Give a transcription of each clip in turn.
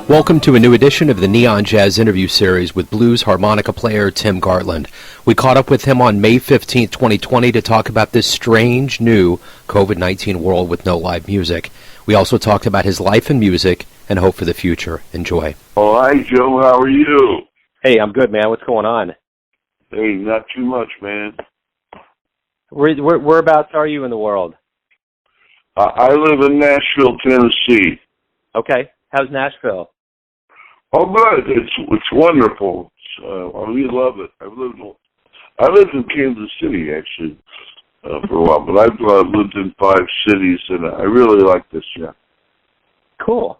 Welcome to a new edition of the Neon Jazz interview series with blues harmonica player Tim Gartland. We caught up with him on May 15, 2020 to talk about this strange new COVID-19 world with no live music. We also talked about his life and music and hope for the future. Enjoy. Oh, hi, Joe. How are you? Hey, I'm good, man. What's going on? Hey, not too much, man. Whereabouts are you in the world? I live in Nashville, Tennessee. Okay. How's Nashville? Oh, good. It's wonderful. We love it. I lived in Kansas City actually for a while, but I've lived in 5 cities, and I really like this. Yeah. Cool.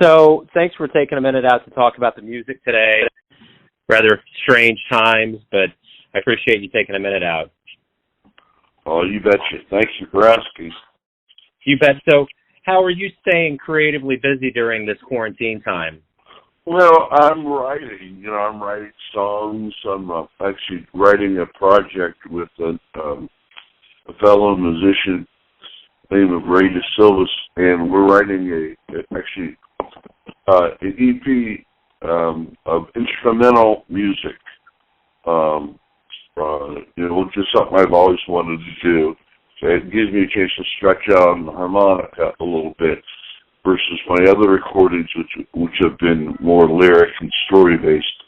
So, thanks for taking a minute out to talk about the music today. Rather strange times, but I appreciate you taking a minute out. Oh, you betcha. Thank you for asking. You bet. So, how are you staying creatively busy during this quarantine time? Well, I'm writing. I'm writing songs. I'm actually writing a project with a fellow musician named Ray DeSilva, and we're writing an EP of instrumental music. Which is something I've always wanted to do. So it gives me a chance to stretch out on the harmonica a little bit versus my other recordings, which have been more lyric and story-based.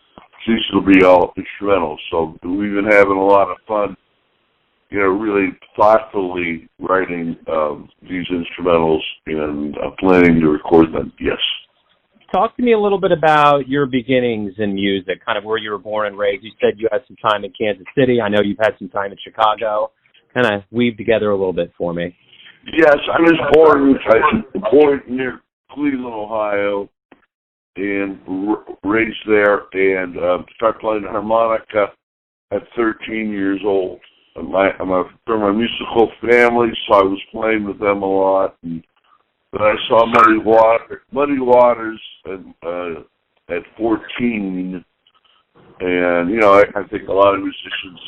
These will be all instrumental. So we've been having a lot of fun, really thoughtfully writing these instrumentals and planning to record them, yes. Talk to me a little bit about your beginnings in music, kind of where you were born and raised. You said you had some time in Kansas City. I know you've had some time in Chicago. Kind of weave together a little bit for me. Yes, I was born near Cleveland, Ohio, and raised there, and started playing the harmonica at 13 years old. I'm from a musical family, so I was playing with them a lot. And then I saw Muddy Waters at 14, and I think a lot of musicians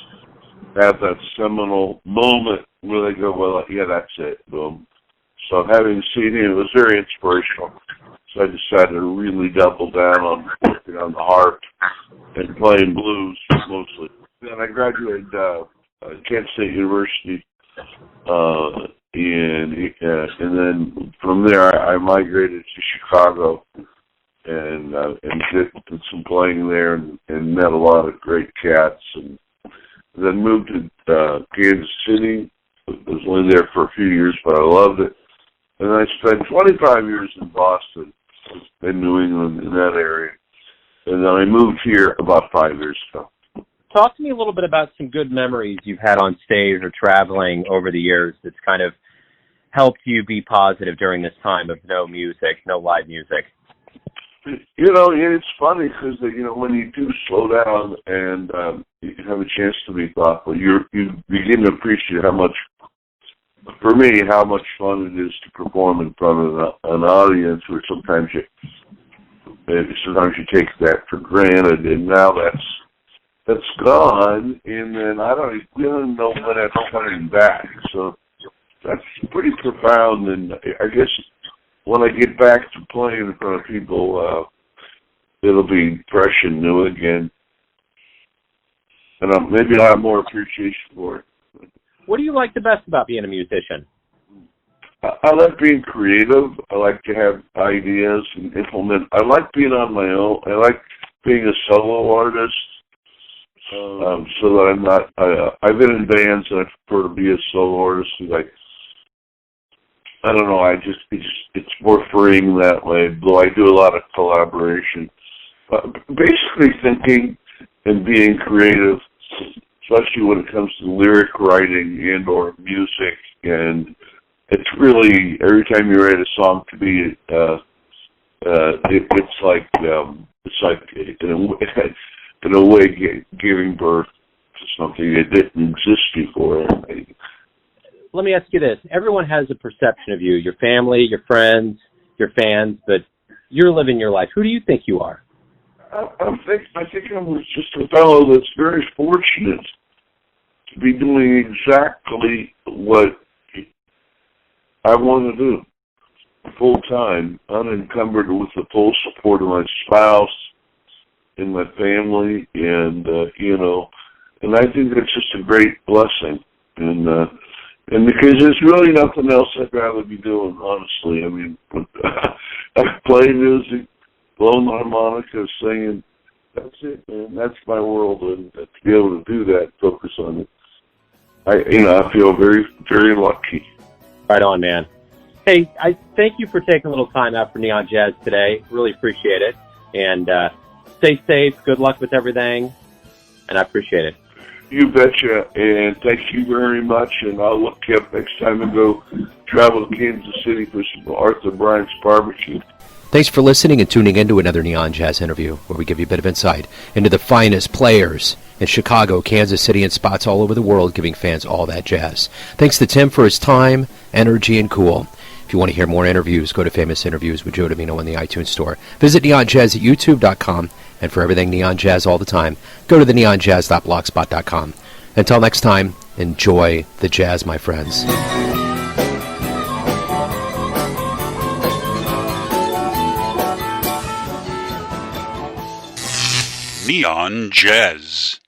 have that seminal moment where they go, well, yeah, that's it, boom. So having seen him, it was very inspirational. So I decided to really double down on working on the harp and playing blues mostly. Then I graduated Kansas State University, and then from there I migrated to Chicago and did some playing there and met a lot of great cats, and then moved to Kansas City. I was only there for a few years, but I loved it. And I spent 25 years in Boston, in New England, in that area. And then I moved here about 5 years ago. Talk to me a little bit about some good memories you've had on stage or traveling over the years that's kind of helped you be positive during this time of no music, no live music. It's funny because, when you do slow down and you have a chance to be thoughtful, you begin to appreciate how much fun it is to perform in front of an audience, where sometimes you take that for granted, and now that's gone, and then we don't know when that's coming back. So that's pretty profound, and I guess when I get back to playing in front of people, it'll be fresh and new again. And maybe I'll have more appreciation for it. What do you like the best about being a musician? I like being creative. I like to have ideas and implement. I like being on my own. I like being a solo artist, so that I'm not. I've been in bands, and I prefer to be a solo artist. I don't know. It's more freeing that way. Though I do a lot of collaboration. Basically, thinking and being creative, especially when it comes to lyric writing and or music, and it's really every time you write a song to me, it's like in a way giving birth to something that didn't exist before. Let me ask you this. Everyone has a perception of you, your family, your friends, your fans, but you're living your life. Who do you think you are? I think I'm just a fellow that's very fortunate to be doing exactly what I want to do. full time, unencumbered, with the full support of my spouse and my family, and and I think that's just a great blessing, and because there's really nothing else I'd rather be doing, honestly. I mean, playing music, blowing the harmonica, singing, that's it, man. That's my world, and to be able to do that, focus on it, I feel very, very lucky. Right on, man. Hey, I thank you for taking a little time out for Neon Jazz today. Really appreciate it. And stay safe. Good luck with everything. And I appreciate it. You betcha. And thank you very much. And I'll look you up next time and go travel to Kansas City for some Arthur Bryant's barbecue. Thanks for listening and tuning in to another Neon Jazz interview, where we give you a bit of insight into the finest players in Chicago, Kansas City, and spots all over the world, giving fans all that jazz. Thanks to Tim for his time, energy, and cool. If you want to hear more interviews, go to Famous Interviews with Joe Domino in the iTunes Store. Visit neonjazz at youtube.com, and for everything Neon Jazz all the time, go to the neonjazz.blogspot.com. Until next time, enjoy the jazz, my friends. Neon Jazz.